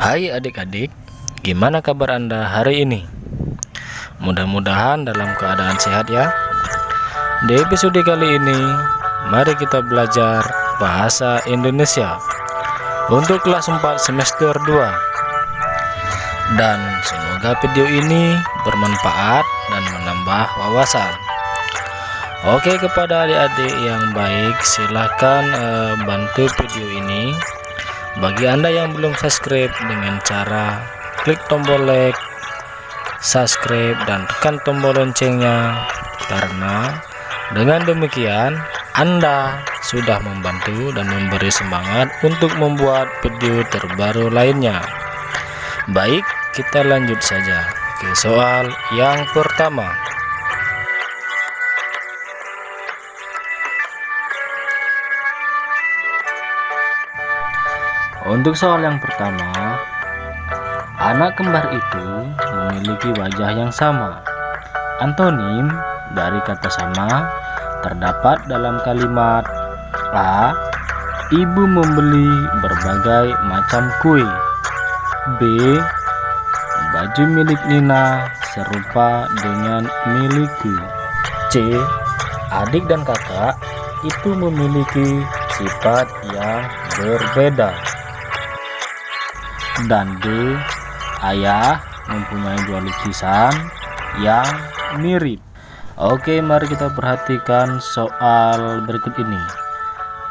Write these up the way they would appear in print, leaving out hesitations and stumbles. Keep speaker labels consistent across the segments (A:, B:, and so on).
A: Hai adik-adik, gimana kabar Anda hari ini? Mudah-mudahan dalam keadaan sehat ya. Di episode kali ini, mari kita belajar bahasa Indonesia untuk kelas 4 semester 2. Dan semoga video ini bermanfaat dan menambah wawasan. Oke, kepada adik-adik yang baik, silahkan bantu video ini. Bagi Anda yang belum subscribe, dengan cara klik tombol like, subscribe, dan tekan tombol loncengnya, karena dengan demikian Anda sudah membantu dan memberi semangat untuk membuat video terbaru lainnya. Baik, kita lanjut saja ke soal yang pertama. Untuk soal yang pertama, anak kembar itu memiliki wajah yang sama. Antonim dari kata sama terdapat dalam kalimat A. Ibu membeli berbagai macam kue. B. Baju milik Nina serupa dengan milikku. C. Adik dan kakak itu memiliki sifat yang berbeda. Dan D. Ayah mempunyai dua lukisan yang mirip. Oke, mari kita perhatikan soal berikut ini.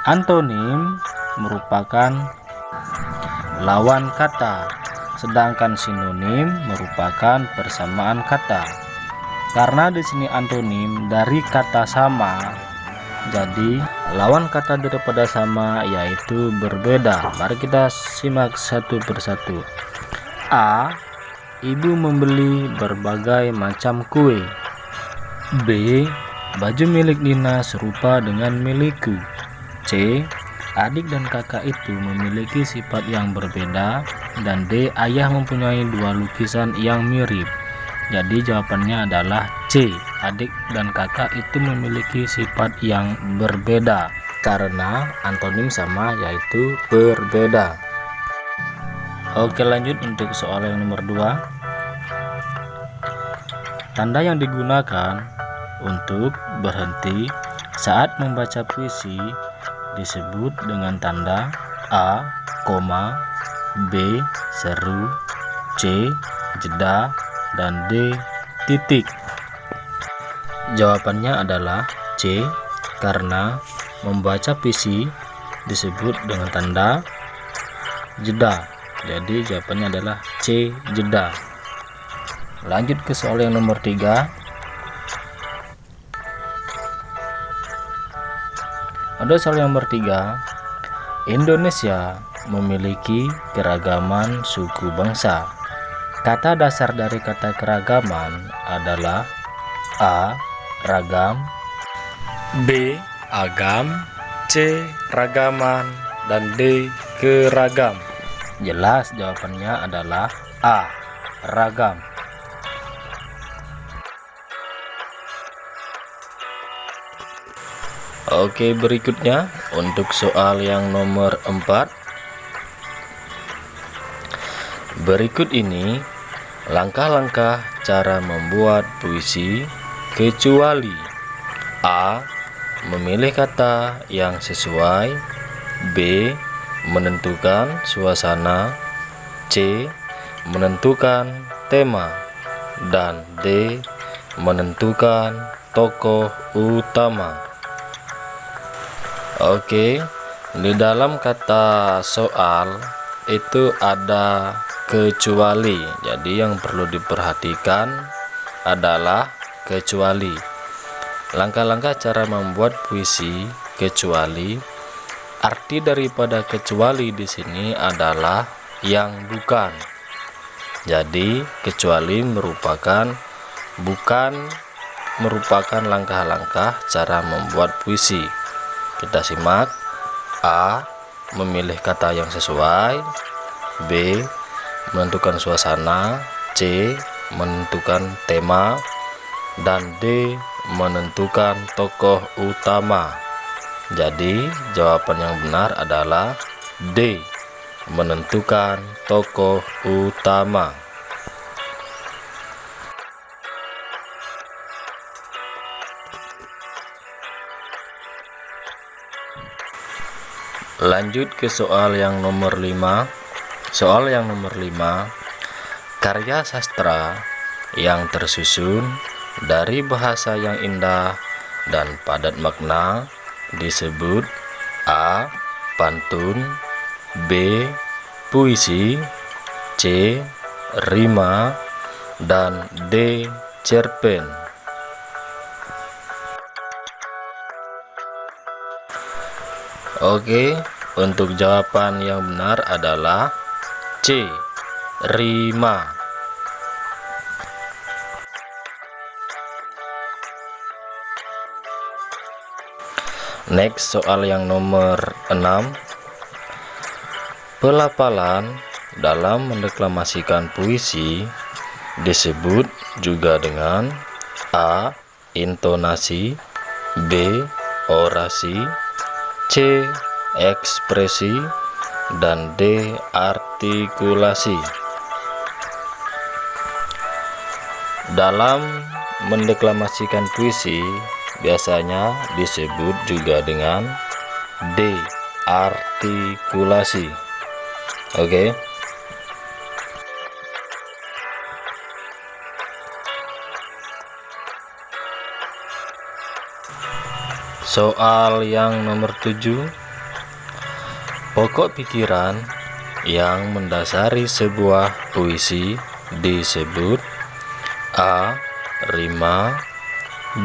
A: Antonim merupakan lawan kata, sedangkan sinonim merupakan persamaan kata. Karena di sini antonim dari kata sama, jadi lawan kata daripada sama yaitu berbeda. Mari kita simak satu persatu. A. Ibu membeli berbagai macam kue. B. Baju milik Nina serupa dengan milikku. C. Adik dan kakak itu memiliki sifat yang berbeda. Dan D. Ayah mempunyai dua lukisan yang mirip. Jadi jawabannya adalah C. Adik dan kakak itu memiliki sifat yang berbeda, karena antonim sama yaitu berbeda. Oke, lanjut untuk soal yang nomor 2. Tanda yang digunakan untuk berhenti saat membaca puisi disebut dengan tanda A, koma, B, seru, C, jeda, dan D, titik. Jawabannya adalah C, karena membaca puisi disebut dengan tanda jeda. Jadi jawabannya adalah C, jeda. Lanjut ke soal yang nomor 3. Pada soal yang nomor 3, Indonesia memiliki keragaman suku bangsa. Kata dasar dari kata keragaman adalah A. Ragam, B. Agam, C. Ragaman, dan D. Keragam. Jelas jawabannya adalah A. Ragam. Oke, berikutnya untuk soal yang nomor 4. Berikut ini langkah-langkah cara membuat puisi kecuali. A. Memilih kata yang sesuai. B. Menentukan suasana. C. Menentukan tema. Dan D. Menentukan tokoh utama. Oke, di dalam kata soal itu ada kecuali. Jadi yang perlu diperhatikan adalah kecuali. Langkah-langkah cara membuat puisi kecuali. Arti daripada kecuali di sini adalah yang bukan. Jadi kecuali bukan merupakan langkah-langkah cara membuat puisi. Kita simak. A. Memilih kata yang sesuai. B. Menentukan suasana. C. Menentukan tema. Dan D. Menentukan tokoh utama. Jadi jawaban yang benar adalah D. menentukan tokoh utama. Lanjut ke soal yang nomor 5. Soal yang nomor 5, karya sastra yang tersusun dari bahasa yang indah dan padat makna disebut A. Pantun, B. Puisi, C. Rima, dan D. Cerpen. Oke, untuk jawaban yang benar adalah C. Rima. Next, soal yang nomor 6. Pelafalan dalam mendeklamasikan puisi disebut juga dengan A. Intonasi, B. Orasi, C. Ekspresi, dan D. Artikulasi. Dalam mendeklamasikan puisi biasanya disebut juga dengan D. Artikulasi. Oke. Soal yang nomor 7. Pokok pikiran yang mendasari sebuah puisi disebut A. Rima,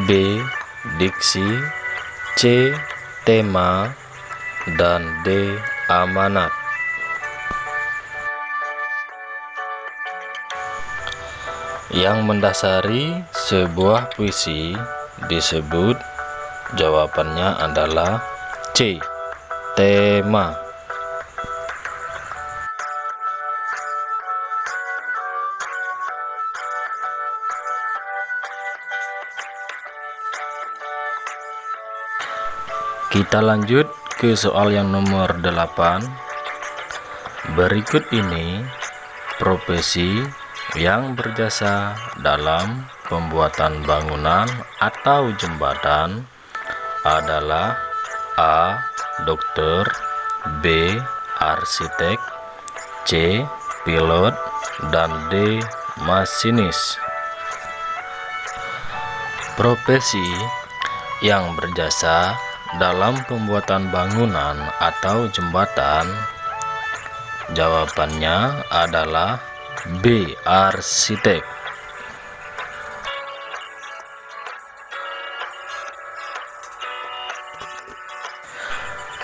A: B. Diksi, C. Tema, dan D. Amanat. Yang mendasari sebuah puisi disebut, jawabannya adalah C. Tema. Kita lanjut ke soal yang nomor 8. Berikut ini profesi yang berjasa dalam pembuatan bangunan atau jembatan adalah A. Dokter, B. Arsitek, C. Pilot, dan D. Masinis. Profesi yang berjasa dalam pembuatan bangunan atau jembatan, jawabannya adalah B. Arsitek.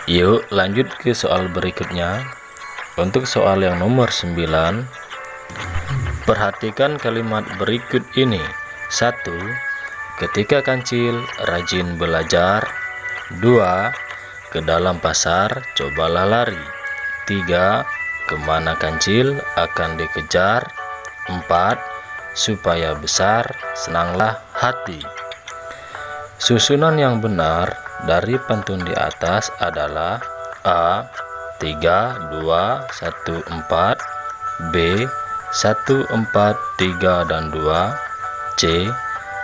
A: Yuk lanjut ke soal berikutnya. Untuk soal yang nomor 9, perhatikan kalimat berikut ini. 1. Ketika kancil rajin belajar. 2. Ke dalam pasar cobalah lari. 3. Kemana kancil akan dikejar. 4. Supaya besar senanglah hati. Susunan yang benar dari pantun di atas adalah A. 3, 2, 1, 4, B. 1, 4, 3, dan 2, C.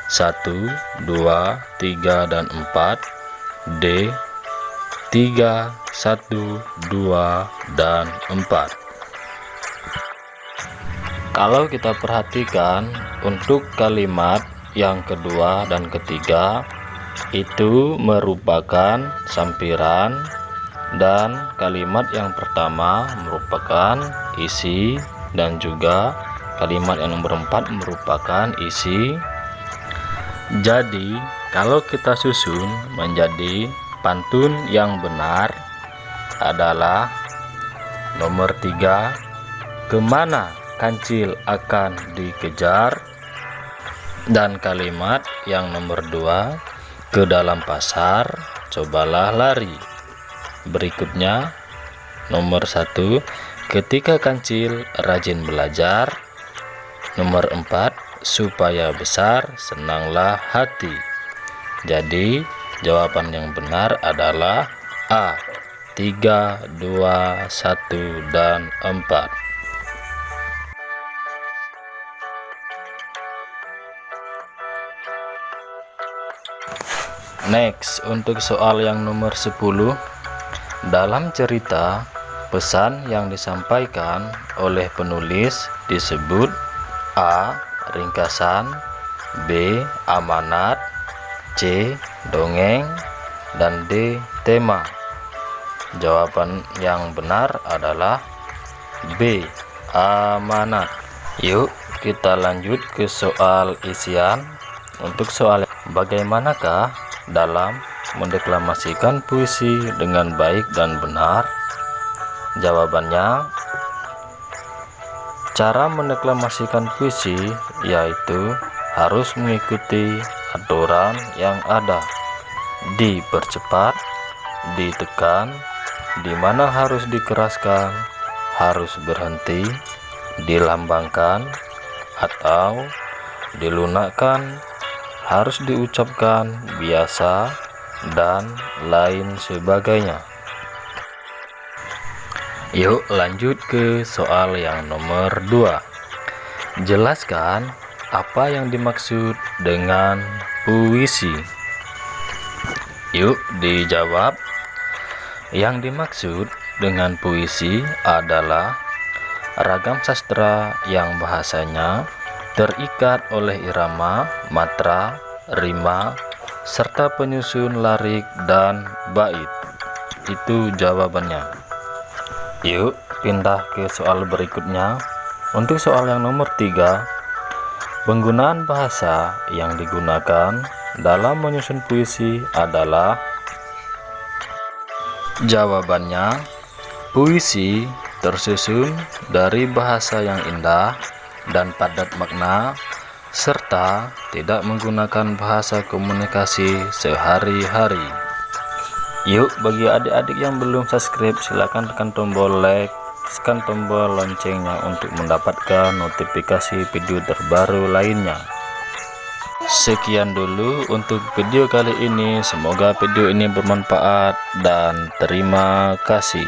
A: 1, 2, 3, dan 4, D. 3, 1, 2, dan 4. Kalau kita perhatikan untuk kalimat yang kedua dan ketiga itu merupakan sampiran, dan kalimat yang pertama merupakan isi, dan juga kalimat yang nomor 4 merupakan isi. Jadi kalau kita susun menjadi pantun yang benar adalah nomor 3, kemana kancil akan dikejar, dan kalimat yang nomor 2, ke dalam pasar cobalah lari. Berikutnya nomor 1, ketika kancil rajin belajar. Nomor 4, supaya besar senanglah hati. Jadi jawaban yang benar adalah A. 3, 2, 1, dan 4. Next, untuk soal yang nomor 10. Dalam cerita, pesan yang disampaikan oleh penulis disebut A. Ringkasan, B. Amanat, C. Dongeng, dan D. Tema. Jawaban yang benar adalah B. Amanat. Yuk kita lanjut ke soal isian. Untuk soal bagaimanakah dalam mendeklamasikan puisi dengan baik dan benar? Jawabannya, cara mendeklamasikan puisi yaitu harus mengikuti aturan yang ada. Dipercepat, ditekan, di mana harus dikeraskan, harus berhenti, dilambangkan, atau dilunakkan, harus diucapkan biasa, dan lain sebagainya. Yuk lanjut ke soal yang nomor 2. Jelaskan apa yang dimaksud dengan puisi. Yuk dijawab. Yang dimaksud dengan puisi adalah ragam sastra yang bahasanya terikat oleh irama, matra, rima, serta penyusun larik dan bait. Itu jawabannya. Yuk pindah ke soal berikutnya. Untuk soal yang nomor 3, penggunaan bahasa yang digunakan dalam menyusun puisi adalah. Jawabannya, puisi tersusun dari bahasa yang indah dan padat makna, serta tidak menggunakan bahasa komunikasi sehari-hari. Yuk, bagi adik-adik yang belum subscribe, silakan tekan tombol like, tekan tombol loncengnya untuk mendapatkan notifikasi video terbaru lainnya. Sekian dulu untuk video kali ini. Semoga video ini bermanfaat dan terima kasih.